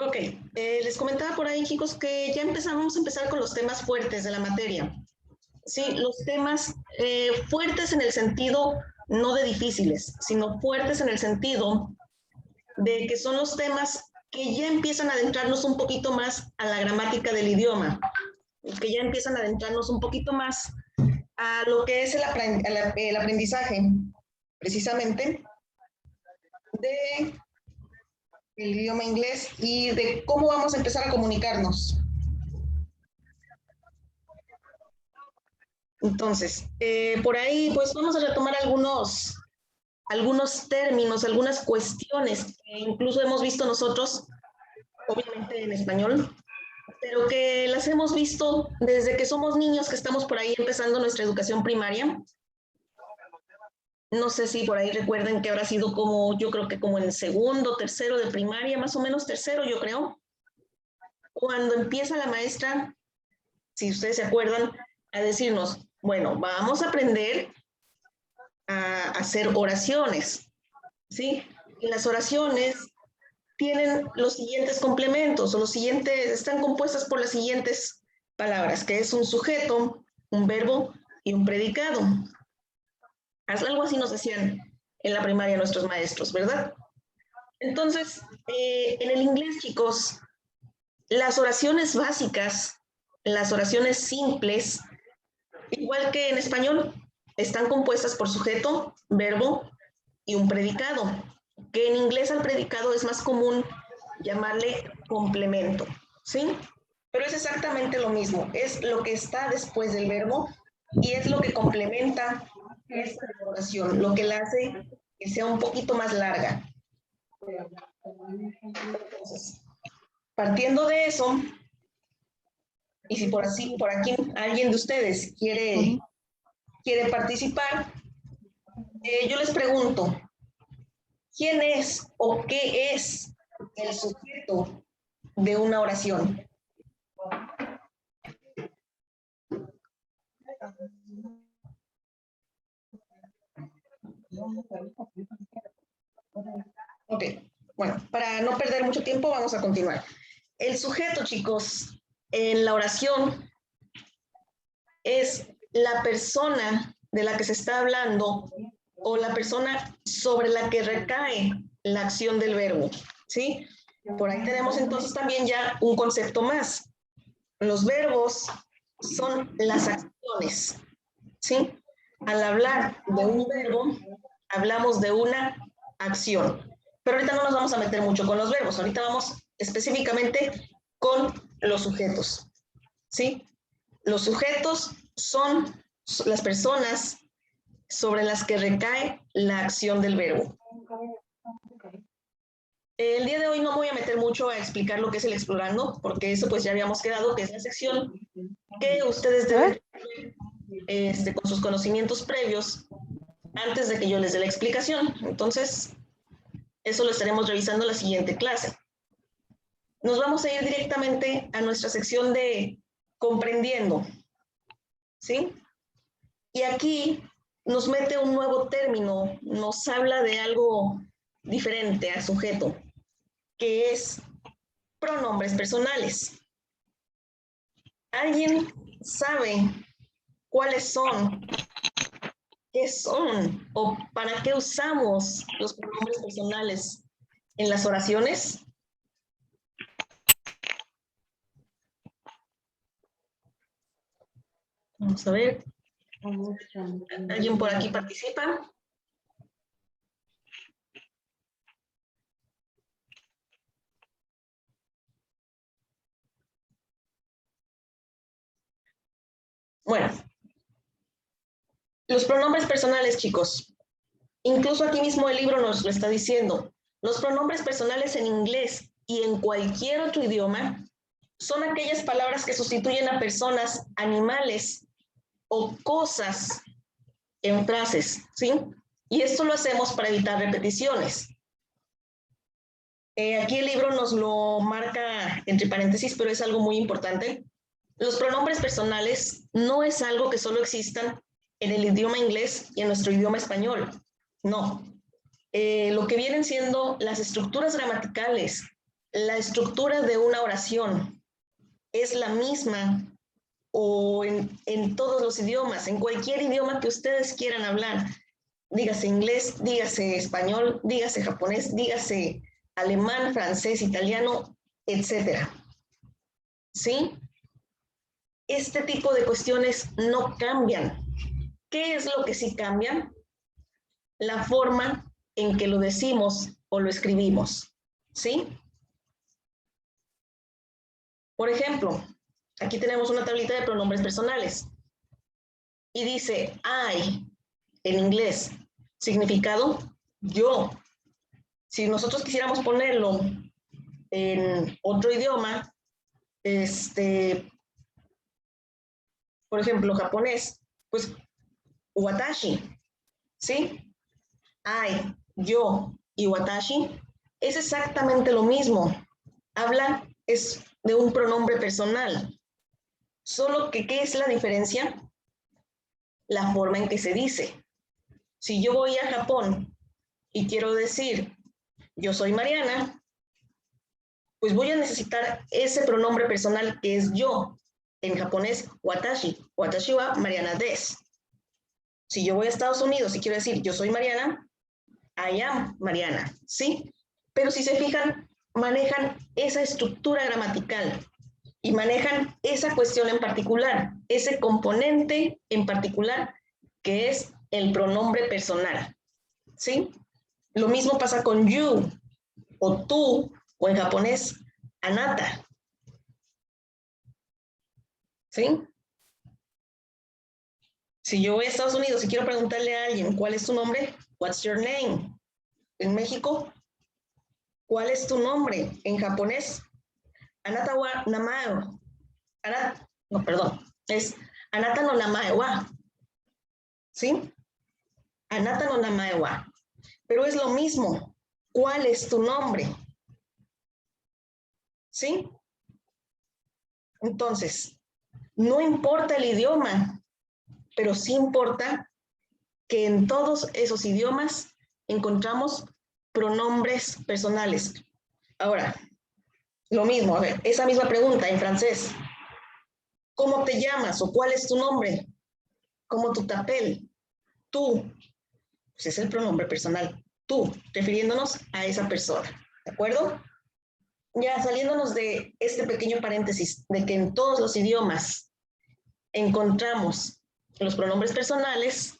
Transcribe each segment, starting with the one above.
Ok, les comentaba por ahí, chicos, que ya vamos a empezar con los temas fuertes de la materia. Sí, los temas fuertes en el sentido no de difíciles, sino fuertes en el sentido de que son los temas que ya empiezan a adentrarnos un poquito más a la gramática del idioma, que ya empiezan a adentrarnos un poquito más a lo que es el aprendizaje, precisamente, de el idioma inglés y de cómo vamos a empezar a comunicarnos. Entonces, por ahí pues vamos a retomar algunos términos, algunas cuestiones que incluso hemos visto nosotros, obviamente en español, pero que las hemos visto desde que somos niños, que estamos por ahí empezando nuestra educación primaria. No sé si por ahí recuerden que habrá sido como, yo creo que como en segundo, tercero de primaria, más o menos tercero, yo creo, cuando empieza la maestra, si ustedes se acuerdan, a decirnos, bueno, vamos a aprender a hacer oraciones, ¿sí? Y las oraciones tienen los siguientes complementos, o los siguientes, están compuestas por las siguientes palabras, que es un sujeto, un verbo y un predicado. Algo así nos decían en la primaria nuestros maestros, ¿verdad? Entonces, en el inglés, chicos, las oraciones básicas, las oraciones simples, igual que en español, están compuestas por sujeto, verbo y un predicado, que en inglés al predicado es más común llamarle complemento, ¿sí? Pero es exactamente lo mismo, es lo que está después del verbo y es lo que complementa esta oración, lo que la hace que sea un poquito más larga. Entonces, partiendo de eso, y si por aquí alguien de ustedes quiere participar, yo les pregunto, ¿quién es o qué es el sujeto de una oración? Ok, bueno, para no perder mucho tiempo, vamos a continuar. El sujeto, chicos, en la oración es la persona de la que se está hablando o la persona sobre la que recae la acción del verbo, ¿sí? Por ahí tenemos entonces también ya un concepto más. Los verbos son las acciones, ¿sí? Al hablar de un verbo, hablamos de una acción. Pero ahorita no nos vamos a meter mucho con los verbos, ahorita vamos específicamente con los sujetos, ¿sí? Los sujetos son las personas sobre las que recae la acción del verbo. El día de hoy no me voy a meter mucho a explicar lo que es el explorando, porque eso pues ya habíamos quedado, que es la sección que ustedes deben con sus conocimientos previos antes de que yo les dé la explicación. Entonces, eso lo estaremos revisando en la siguiente clase. Nos vamos a ir directamente a nuestra sección de comprendiendo, ¿sí? Y aquí nos mete un nuevo término, nos habla de algo diferente al sujeto, que es pronombres personales. ¿Alguien sabe cuáles son, qué son o para qué usamos los pronombres personales en las oraciones? Vamos a ver. ¿Alguien por aquí participa? Bueno, los pronombres personales, chicos. Incluso aquí mismo el libro nos lo está diciendo. Los pronombres personales en inglés y en cualquier otro idioma son aquellas palabras que sustituyen a personas, animales o cosas en frases, ¿sí? Y esto lo hacemos para evitar repeticiones. Aquí el libro nos lo marca entre paréntesis, pero es algo muy importante. Los pronombres personales no es algo que solo existan en el idioma inglés y en nuestro idioma español. No. Lo que vienen siendo las estructuras gramaticales la estructura de una oración es la misma o en todos los idiomas, en cualquier idioma que ustedes quieran hablar, dígase inglés, dígase español, dígase japonés, dígase alemán, francés, italiano, etcétera. ¿Sí? Este tipo de cuestiones no cambian. ¿Qué es lo que sí cambia? La forma en que lo decimos o lo escribimos. ¿Sí? Por ejemplo, aquí tenemos una tablita de pronombres personales y dice I en inglés, significado yo. Si nosotros quisiéramos ponerlo en otro idioma, por ejemplo, japonés, pues watashi, ¿sí? I, yo y watashi es exactamente lo mismo. Habla es de un pronombre personal. Solo que, ¿qué es la diferencia? La forma en que se dice. Si yo voy a Japón y quiero decir yo soy Mariana, pues voy a necesitar ese pronombre personal que es yo. En japonés, watashi. Watashi wa Mariana des. Si yo voy a Estados Unidos y quiero decir yo soy Mariana, I am Mariana, ¿sí? Pero si se fijan, manejan esa estructura gramatical y manejan esa cuestión en particular, ese componente en particular que es el pronombre personal, ¿sí? Lo mismo pasa con you o tú o en japonés, anata, ¿sí? Si yo voy a Estados Unidos y quiero preguntarle a alguien cuál es tu nombre, what's your name? En México, ¿cuál es tu nombre? En japonés, anata wa namae. Anata, no, perdón, es anata no namae wa, ¿sí? Anata no namae wa. Pero es lo mismo. ¿Cuál es tu nombre? ¿Sí? Entonces, no importa el idioma, pero sí importa que en todos esos idiomas encontramos pronombres personales. Ahora, lo mismo, a ver, esa misma pregunta en francés. ¿Cómo te llamas o cuál es tu nombre? ¿Cómo tu t'appelles? Tú, pues es el pronombre personal. Tú, refiriéndonos a esa persona. ¿De acuerdo? Ya saliéndonos de este pequeño paréntesis de que en todos los idiomas encontramos los pronombres personales,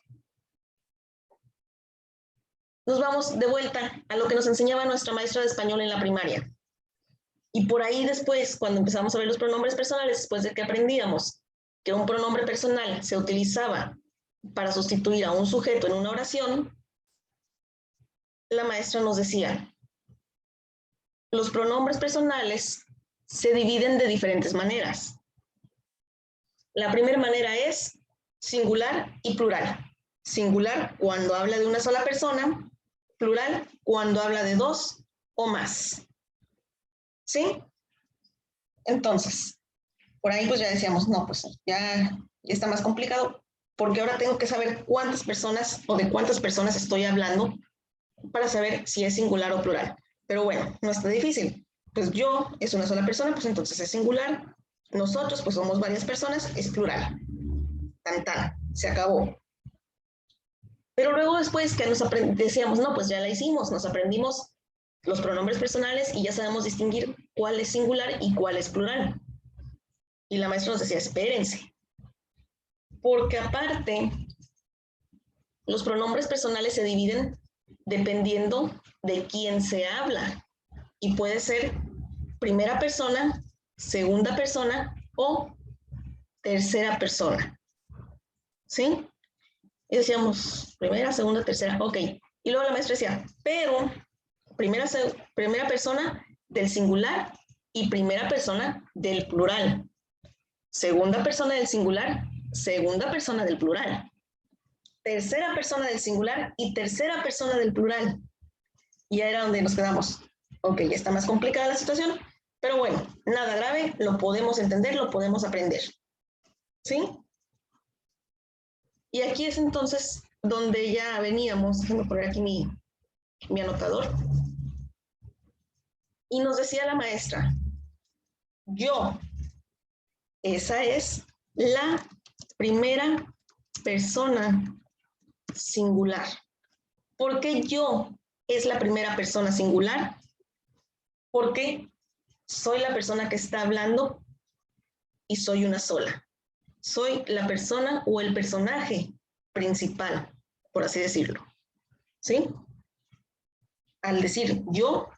nos vamos de vuelta a lo que nos enseñaba nuestra maestra de español en la primaria. Y por ahí después, cuando empezamos a ver los pronombres personales, después de que aprendíamos que un pronombre personal se utilizaba para sustituir a un sujeto en una oración, la maestra nos decía, los pronombres personales se dividen de diferentes maneras. La primera manera es singular y plural. Singular cuando habla de una sola persona, plural cuando habla de dos o más. ¿Sí? Entonces, por ahí pues ya decíamos, no, pues ya está más complicado, porque ahora tengo que saber cuántas personas o de cuántas personas estoy hablando para saber si es singular o plural. Pero bueno, no está difícil. Pues yo es una sola persona, pues entonces es singular. Nosotros pues somos varias personas, es plural. Tan, tan, se acabó. Pero luego después que decíamos, no, pues ya la hicimos, nos aprendimos los pronombres personales y ya sabemos distinguir cuál es singular y cuál es plural. Y la maestra nos decía, espérense, porque aparte, los pronombres personales se dividen dependiendo de quién se habla. Y puede ser primera persona, segunda persona o tercera persona. ¿Sí? Y decíamos, primera, segunda, tercera, ok. Y luego la maestra decía, pero primera persona del singular y primera persona del plural. Segunda persona del singular, segunda persona del plural. Tercera persona del singular y tercera persona del plural. Y ahí era donde nos quedamos. Ok, ya está más complicada la situación, pero bueno, nada grave, lo podemos entender, lo podemos aprender. ¿Sí? Y aquí es entonces donde ya veníamos, déjenme poner aquí mi anotador. Y nos decía la maestra, yo, esa es la primera persona singular. ¿Por qué yo es la primera persona singular? Porque soy la persona que está hablando y soy una sola. Soy la persona o el personaje principal, por así decirlo. ¿Sí? Al decir yo,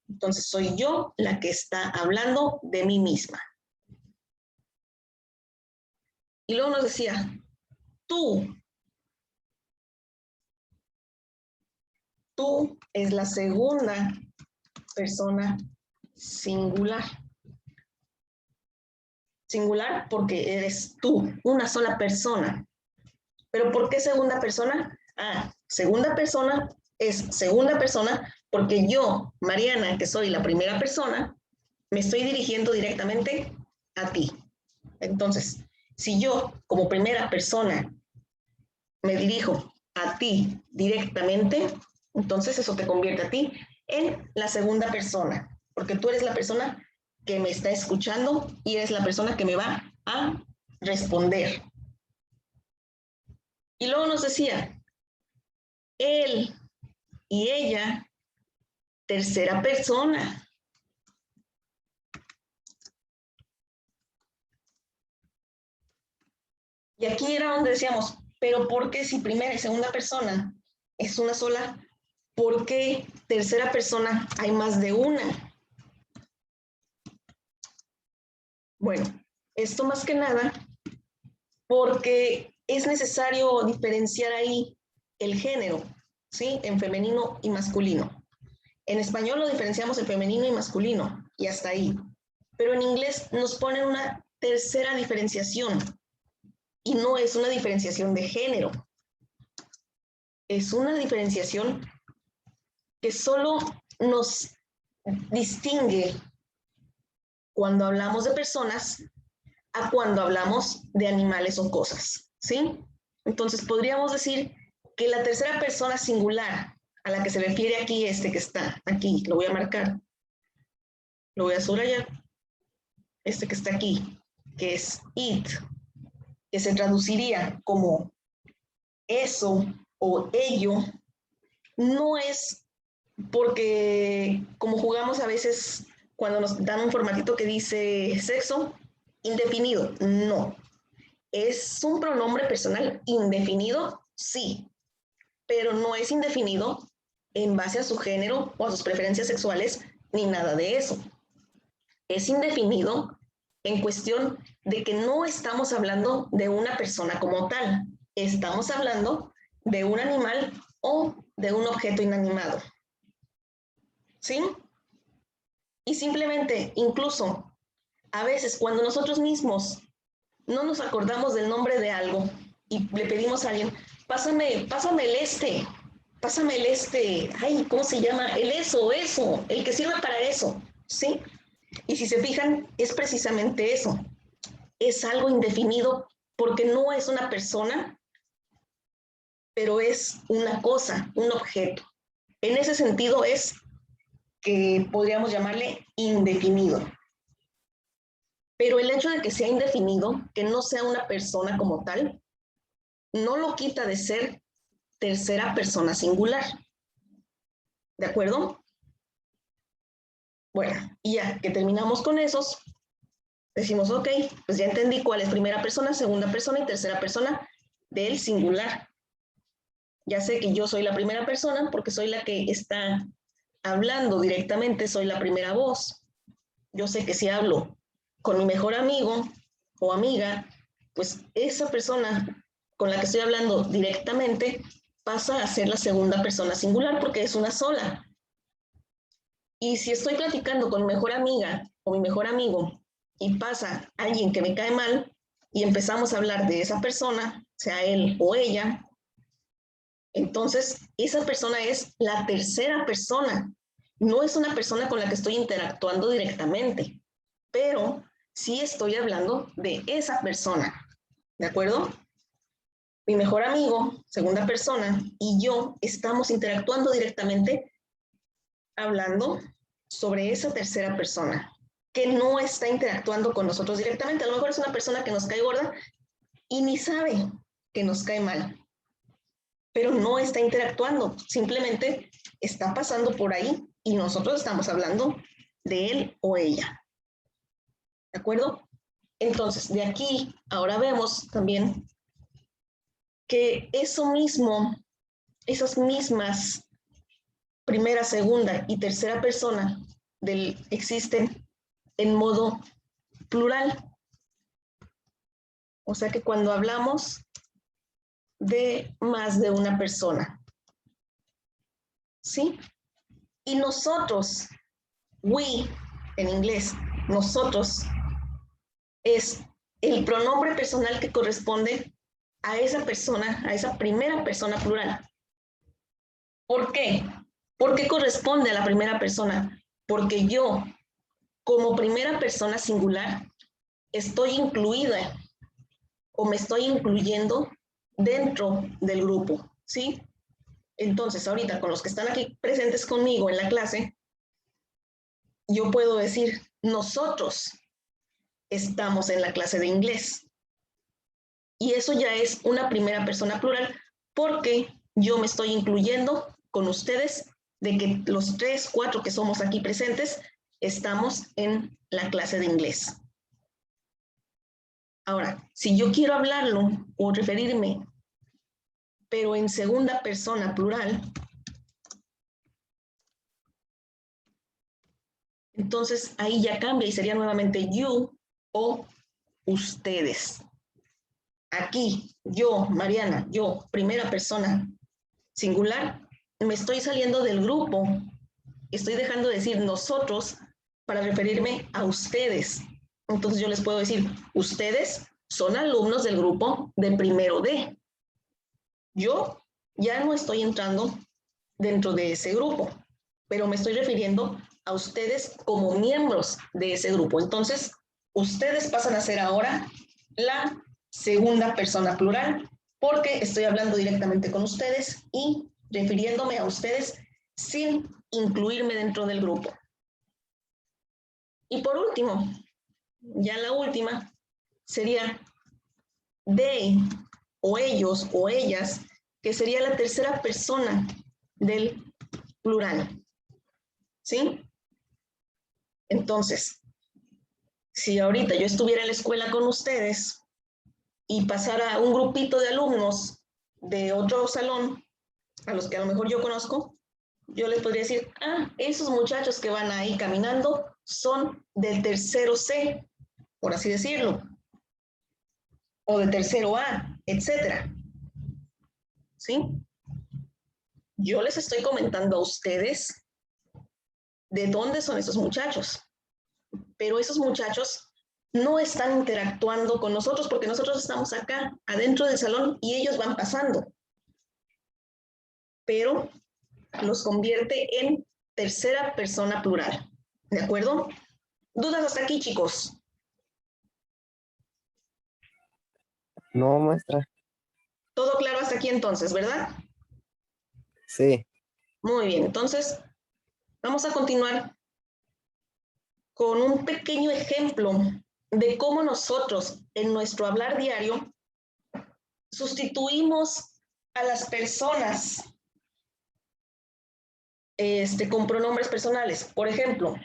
entonces soy yo la que está hablando de mí misma. Y luego nos decía, tú es la segunda persona singular. Singular porque eres tú, una sola persona. ¿Pero por qué segunda persona? Segunda persona es segunda persona porque yo, Mariana, que soy la primera persona, me estoy dirigiendo directamente a ti. Entonces, si yo como primera persona me dirijo a ti directamente, entonces eso te convierte a ti en la segunda persona, porque tú eres la persona que me está escuchando y eres la persona que me va a responder. Y luego nos decía, él y ella, tercera persona. Y aquí era donde decíamos, pero ¿por qué si primera y segunda persona es una sola? ¿Por qué tercera persona hay más de una? Bueno, esto más que nada porque es necesario diferenciar ahí el género, ¿sí? En femenino y masculino. En español lo diferenciamos en femenino y masculino, y hasta ahí. Pero en inglés nos ponen una tercera diferenciación, y no es una diferenciación de género. Es una diferenciación que solo nos distingue cuando hablamos de personas a cuando hablamos de animales o cosas, ¿sí? Entonces podríamos decir que la tercera persona singular a la que se refiere aquí que está aquí, lo voy a marcar, lo voy a subrayar, que está aquí, que es it, que se traduciría como eso o ello, no es porque como jugamos a veces cuando nos dan un formatito que dice sexo indefinido, no. ¿Es un pronombre personal indefinido? Sí, pero no es indefinido en base a su género o a sus preferencias sexuales ni nada de eso. Es indefinido en cuestión de que no estamos hablando de una persona como tal, estamos hablando de un animal o de un objeto inanimado. ¿Sí? Y simplemente, incluso, a veces cuando nosotros mismos no nos acordamos del nombre de algo y le pedimos a alguien, pásame el ay, ¿cómo se llama? El eso, el que sirve para eso, ¿sí? Y si se fijan, es precisamente eso, es algo indefinido porque no es una persona, pero es una cosa, un objeto. En ese sentido es que podríamos llamarle indefinido. Pero el hecho de que sea indefinido, que no sea una persona como tal, no lo quita de ser tercera persona singular. ¿De acuerdo? Bueno, y ya que terminamos con esos, decimos, ok, pues ya entendí cuál es primera persona, segunda persona y tercera persona del singular. Ya sé que yo soy la primera persona porque soy la que está hablando directamente, soy la primera voz. Yo sé que si hablo con mi mejor amigo o amiga, pues esa persona con la que estoy hablando directamente pasa a ser la segunda persona singular porque es una sola. Y si estoy platicando con mi mejor amiga o mi mejor amigo y pasa alguien que me cae mal y empezamos a hablar de esa persona, sea él o ella, entonces esa persona es la tercera persona. No es una persona con la que estoy interactuando directamente, pero sí estoy hablando de esa persona. ¿De acuerdo? Mi mejor amigo, segunda persona, y yo estamos interactuando directamente hablando sobre esa tercera persona que no está interactuando con nosotros directamente. A lo mejor es una persona que nos cae gorda y ni sabe que nos cae mal, pero no está interactuando, simplemente está pasando por ahí y nosotros estamos hablando de él o ella. ¿De acuerdo? Entonces, de aquí ahora vemos también que eso mismo, esas mismas primera, segunda y tercera persona existen en modo plural. O sea que cuando hablamos de más de una persona, ¿sí? Y nosotros, we, en inglés, nosotros, es el pronombre personal que corresponde a esa persona, a esa primera persona plural. ¿Por qué? ¿Por qué corresponde a la primera persona? Porque yo, como primera persona singular, estoy incluida o me estoy incluyendo dentro del grupo, ¿sí? Entonces, ahorita con los que están aquí presentes conmigo en la clase, yo puedo decir, nosotros estamos en la clase de inglés. Y eso ya es una primera persona plural porque yo me estoy incluyendo con ustedes de que los 3, 4 que somos aquí presentes estamos en la clase de inglés. Ahora, si yo quiero hablarlo o referirme, pero en segunda persona plural, entonces ahí ya cambia y sería nuevamente you o ustedes. Aquí, yo, Mariana, yo, primera persona singular, me estoy saliendo del grupo, estoy dejando de decir nosotros para referirme a ustedes. Entonces yo les puedo decir, ustedes son alumnos del grupo de primero D. Yo ya no estoy entrando dentro de ese grupo, pero me estoy refiriendo a ustedes como miembros de ese grupo. Entonces, ustedes pasan a ser ahora la segunda persona plural, porque estoy hablando directamente con ustedes y refiriéndome a ustedes sin incluirme dentro del grupo. Y por último, ya la última, sería they o ellos o ellas, que sería la tercera persona del plural. ¿Sí? Entonces, si ahorita yo estuviera en la escuela con ustedes y pasara un grupito de alumnos de otro salón, a los que a lo mejor yo conozco, yo les podría decir, esos muchachos que van ahí caminando son del tercero C, por así decirlo, o de tercero A, etcétera. ¿Sí? Yo les estoy comentando a ustedes de dónde son esos muchachos, pero esos muchachos no están interactuando con nosotros porque nosotros estamos acá, adentro del salón, y ellos van pasando. Pero los convierte en tercera persona plural. ¿De acuerdo? ¿Dudas hasta aquí, chicos? No, maestra. Todo claro hasta aquí entonces, ¿verdad? Sí. Muy bien, entonces vamos a continuar con un pequeño ejemplo de cómo nosotros en nuestro hablar diario sustituimos a las personas con pronombres personales. Por ejemplo,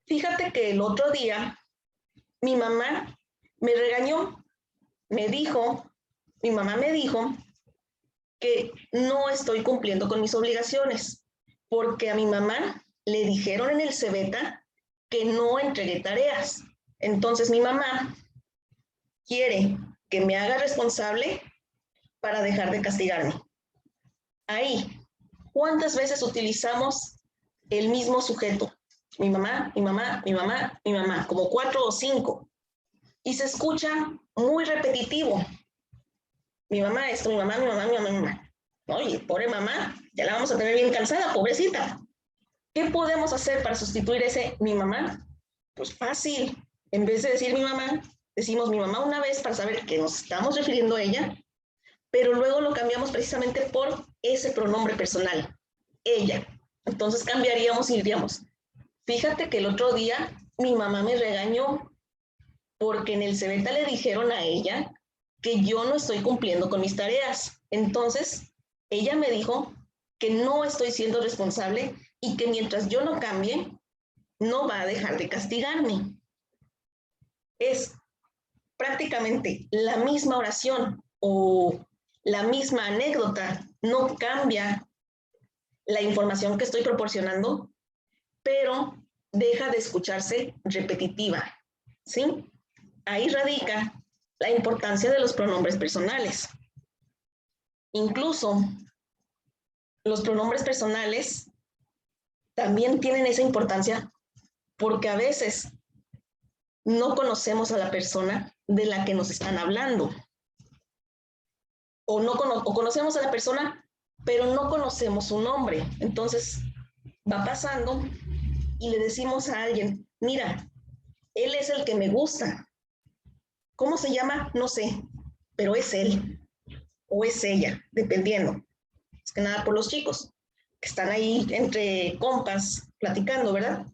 fíjate que el otro día mi mamá me regañó, mi mamá me dijo que no estoy cumpliendo con mis obligaciones, porque a mi mamá le dijeron en el Cebeta que no entregué tareas. Entonces mi mamá quiere que me haga responsable para dejar de castigarme. Ahí, ¿cuántas veces utilizamos el mismo sujeto? Mi mamá, mi mamá, mi mamá, mi mamá, como 4 o 5. Y se escucha muy repetitivo. Mi mamá esto, mi mamá, mi mamá, mi mamá, mi mamá. Oye, pobre mamá, ya la vamos a tener bien cansada, pobrecita. ¿Qué podemos hacer para sustituir ese mi mamá? Pues fácil. En vez de decir mi mamá, decimos mi mamá una vez para saber que nos estamos refiriendo a ella, pero luego lo cambiamos precisamente por ese pronombre personal, ella. Entonces cambiaríamos y diríamos, fíjate que el otro día mi mamá me regañó porque en el Cebeta le dijeron a ella que yo no estoy cumpliendo con mis tareas. Entonces, ella me dijo que no estoy siendo responsable y que mientras yo no cambie, no va a dejar de castigarme. Es prácticamente la misma oración o la misma anécdota, no cambia la información que estoy proporcionando, pero deja de escucharse repetitiva, ¿sí? Ahí radica la importancia de los pronombres personales. Incluso los pronombres personales también tienen esa importancia porque a veces no conocemos a la persona de la que nos están hablando. O conocemos a la persona, pero no conocemos su nombre. Entonces va pasando y le decimos a alguien, mira, él es el que me gusta. ¿Cómo se llama? No sé, pero es él o es ella, dependiendo. Es que nada por los chicos que están ahí entre compas platicando, ¿verdad?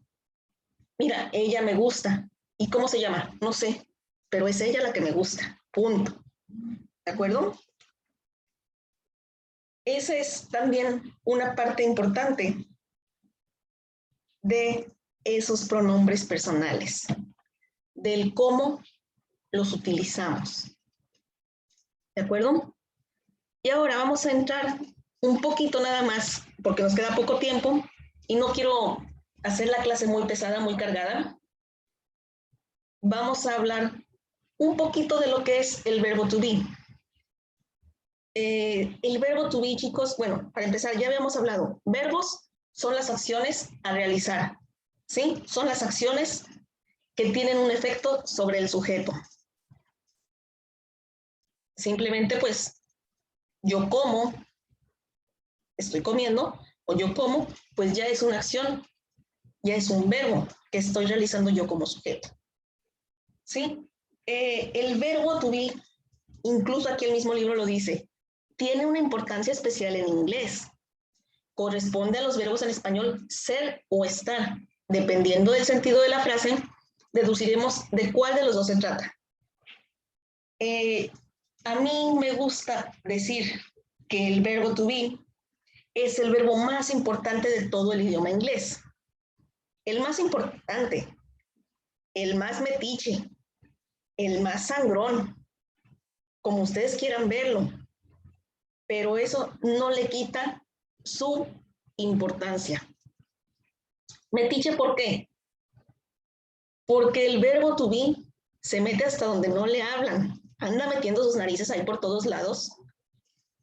Mira, ella me gusta. ¿Y cómo se llama? No sé, pero es ella la que me gusta. Punto. ¿De acuerdo? Esa es también una parte importante de esos pronombres personales, del cómo los utilizamos. ¿De acuerdo? Y ahora vamos a entrar un poquito nada más, porque nos queda poco tiempo y no quiero hacer la clase muy pesada, muy cargada. Vamos a hablar un poquito de lo que es el verbo to be. El verbo to be, chicos, bueno, para empezar, ya habíamos hablado, verbos son las acciones a realizar, ¿sí? Son las acciones que tienen un efecto sobre el sujeto. Simplemente, pues, yo como, estoy comiendo, o yo como, pues ya es una acción, ya es un verbo que estoy realizando yo como sujeto, ¿sí? El verbo to be, incluso aquí el mismo libro lo dice, tiene una importancia especial en inglés. Corresponde a los verbos en español ser o estar. Dependiendo del sentido de la frase, deduciremos de cuál de los dos se trata. A mí me gusta decir que el verbo to be es el verbo más importante de todo el idioma inglés. El más importante, el más metiche, el más sangrón, como ustedes quieran verlo, pero eso no le quita su importancia. Metiche, ¿por qué? Porque el verbo to be se mete hasta donde no le hablan, anda metiendo sus narices ahí por todos lados,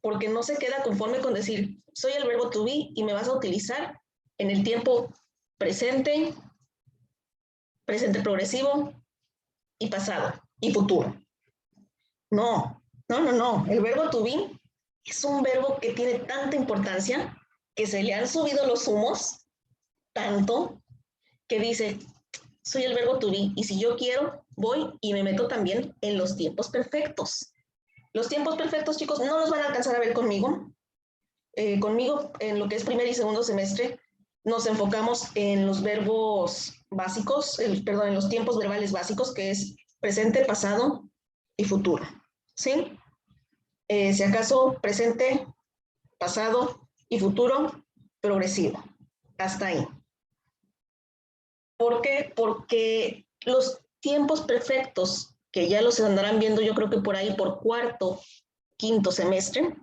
porque no se queda conforme con decir, soy el verbo to be y me vas a utilizar en el tiempo presente, presente progresivo y pasado y futuro. No, no, no, no. El verbo to be es un verbo que tiene tanta importancia que se le han subido los humos tanto que dice, soy el verbo to be y si yo quiero, voy y me meto también en los tiempos perfectos. Los tiempos perfectos, chicos, no los van a alcanzar a ver conmigo. Conmigo, en lo que es primer y segundo semestre, nos enfocamos en los verbos básicos, perdón, en los tiempos verbales básicos, que es presente, pasado y futuro. ¿Sí? Si acaso, presente, pasado y futuro progresivo. Hasta ahí. ¿Por qué? Porque los tiempos perfectos, que ya los andarán viendo yo creo que por ahí por cuarto, quinto semestre,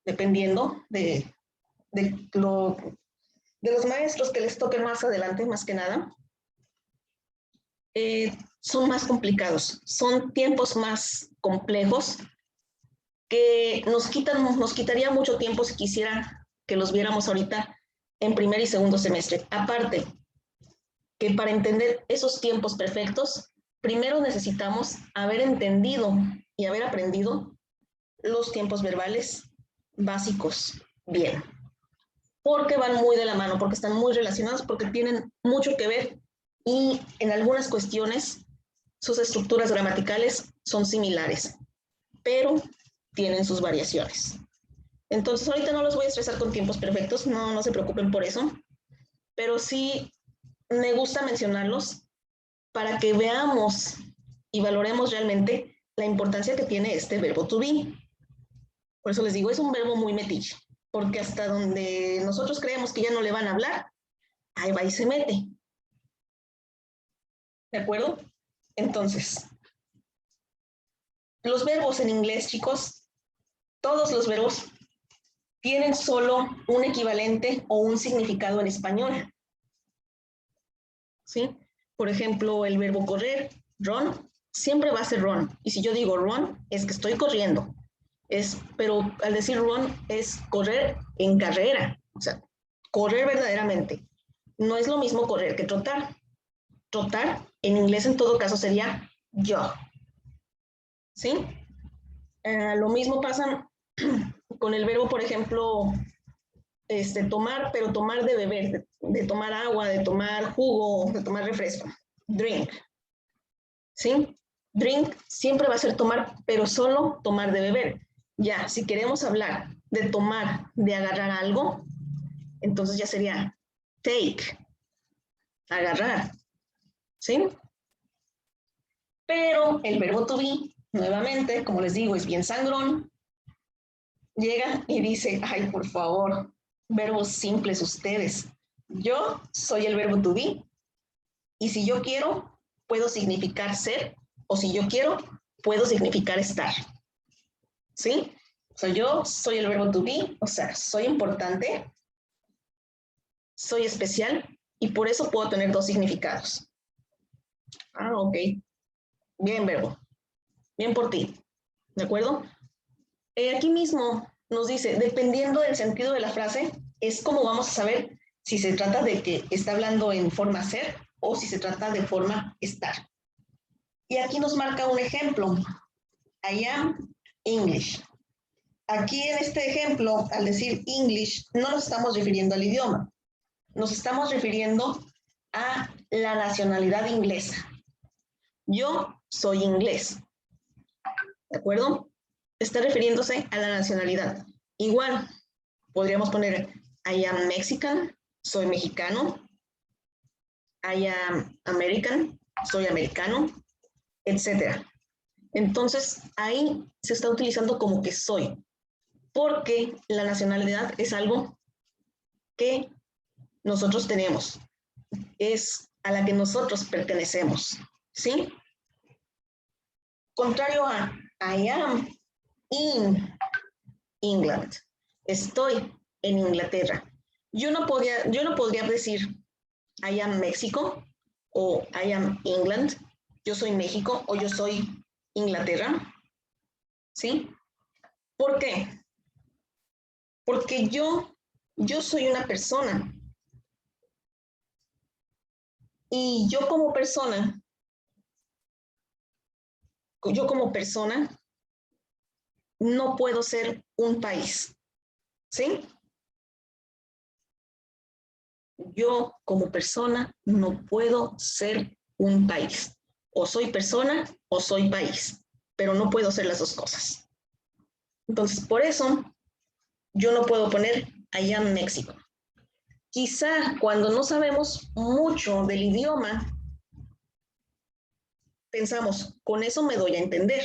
dependiendo de los maestros que les toquen más adelante, más que nada, son más complicados, son tiempos más complejos que nos quitaría mucho tiempo si quisieran que los viéramos ahorita en primer y segundo semestre. Aparte, que para entender esos tiempos perfectos, primero necesitamos haber entendido y haber aprendido los tiempos verbales básicos bien, porque van muy de la mano, porque están muy relacionados, porque tienen mucho que ver y en algunas cuestiones sus estructuras gramaticales son similares, pero tienen sus variaciones. Entonces, ahorita no los voy a estresar con tiempos perfectos, no se preocupen por eso, pero sí me gusta mencionarlos para que veamos y valoremos realmente la importancia que tiene este verbo to be. Por eso les digo, es un verbo muy metiche, porque hasta donde nosotros creemos que ya no le van a hablar, ahí va y se mete. ¿De acuerdo? Entonces, los verbos en inglés, chicos, todos los verbos tienen solo un equivalente o un significado en español. ¿Sí? Por ejemplo, el verbo correr, run, siempre va a ser run. Y si yo digo run, es que estoy corriendo. Pero al decir run es correr en carrera. O sea, correr verdaderamente. No es lo mismo correr que trotar. Trotar, en inglés en todo caso sería jog. ¿Sí? Lo mismo pasa con el verbo, por ejemplo, tomar, pero tomar de beber, de tomar agua, de tomar jugo, de tomar refresco. Drink. ¿Sí? Drink siempre va a ser tomar, pero solo tomar de beber. Ya, si queremos hablar de tomar, de agarrar algo, entonces ya sería take, agarrar. ¿Sí? Pero el verbo to be, nuevamente, como les digo, es bien sangrón. Llega y dice, ay, por favor, verbos simples ustedes. Yo soy el verbo to be y si yo quiero, puedo significar ser o si yo quiero, puedo significar estar. ¿Sí? O sea, yo soy el verbo to be, o sea, soy importante, soy especial y por eso puedo tener dos significados. Ah, ok. Bien, verbo. Bien por ti. ¿De acuerdo? Aquí mismo nos dice, dependiendo del sentido de la frase, es como vamos a saber si se trata de que está hablando en forma ser o si se trata de forma estar. Y aquí nos marca un ejemplo. I am English. Aquí en este ejemplo, al decir English, no nos estamos refiriendo al idioma. Nos estamos refiriendo a la nacionalidad inglesa. Yo soy inglés. ¿De acuerdo? Está refiriéndose a la nacionalidad. Igual, podríamos poner I am Mexican, soy mexicano. I am American, soy americano, etc. Entonces, ahí se está utilizando como que soy, porque la nacionalidad es algo que nosotros tenemos, es a la que nosotros pertenecemos, ¿sí? Contrario a I am in England, estoy en Inglaterra. Yo no podría decir I am México o I am England, yo soy México o yo soy Inglaterra, ¿sí? ¿Por qué? Porque yo soy una persona y yo como persona no puedo ser un país, ¿sí? Yo como persona no puedo ser un país. O soy persona o soy país, pero no puedo ser las dos cosas. Entonces, por eso, yo no puedo poner I am México. Quizá cuando no sabemos mucho del idioma, pensamos, con eso me doy a entender.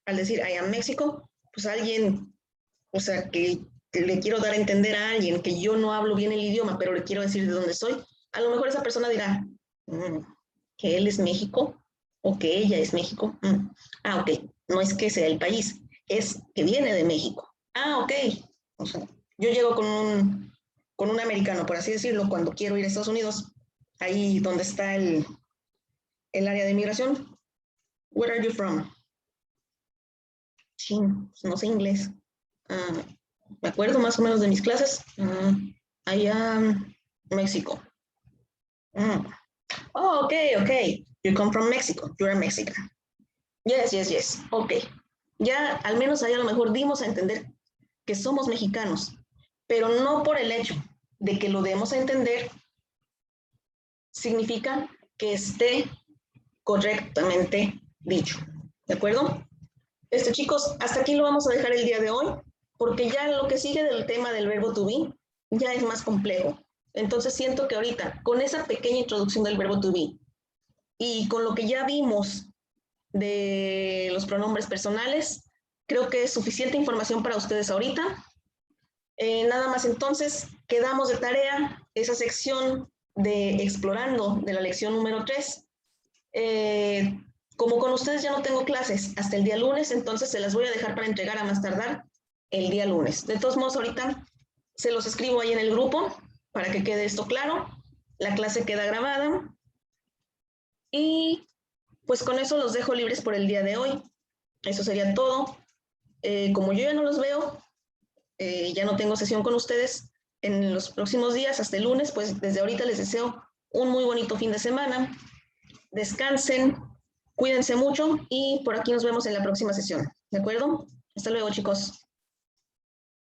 Al decir I am México, pues alguien, o sea, que le quiero dar a entender a alguien que yo no hablo bien el idioma, pero le quiero decir de dónde soy, a lo mejor esa persona dirá que él es México o que ella es México. Ah, ok, no es que sea el país, es que viene de México. Ah, ok. O sea, yo llego con un americano, por así decirlo, cuando quiero ir a Estados Unidos, ahí donde está el área de inmigración. Where are you from? Chin, no sé inglés. Me acuerdo más o menos de mis clases. Allá, México. Oh, okay. You come from Mexico. You're a Mexican. Yes. Okay. Ya al menos ahí a lo mejor dimos a entender que somos mexicanos, pero no por el hecho de que lo demos a entender significa que esté correctamente dicho. ¿De acuerdo? Chicos, hasta aquí lo vamos a dejar el día de hoy, porque ya lo que sigue del tema del verbo to be ya es más complejo. Entonces siento que ahorita, con esa pequeña introducción del verbo to be y con lo que ya vimos de los pronombres personales, creo que es suficiente información para ustedes ahorita. Nada más entonces, quedamos de tarea esa sección de explorando de la lección número 3. Como con ustedes ya no tengo clases hasta el día lunes, entonces se las voy a dejar para entregar a más tardar el día lunes. De todos modos, ahorita se los escribo ahí en el grupo para que quede esto claro. La clase queda grabada. Y pues con eso los dejo libres por el día de hoy. Eso sería todo. Como yo ya no los veo, ya no tengo sesión con ustedes en los próximos días, hasta el lunes, pues desde ahorita les deseo un muy bonito fin de semana. Descansen, cuídense mucho y por aquí nos vemos en la próxima sesión. ¿De acuerdo? Hasta luego, chicos.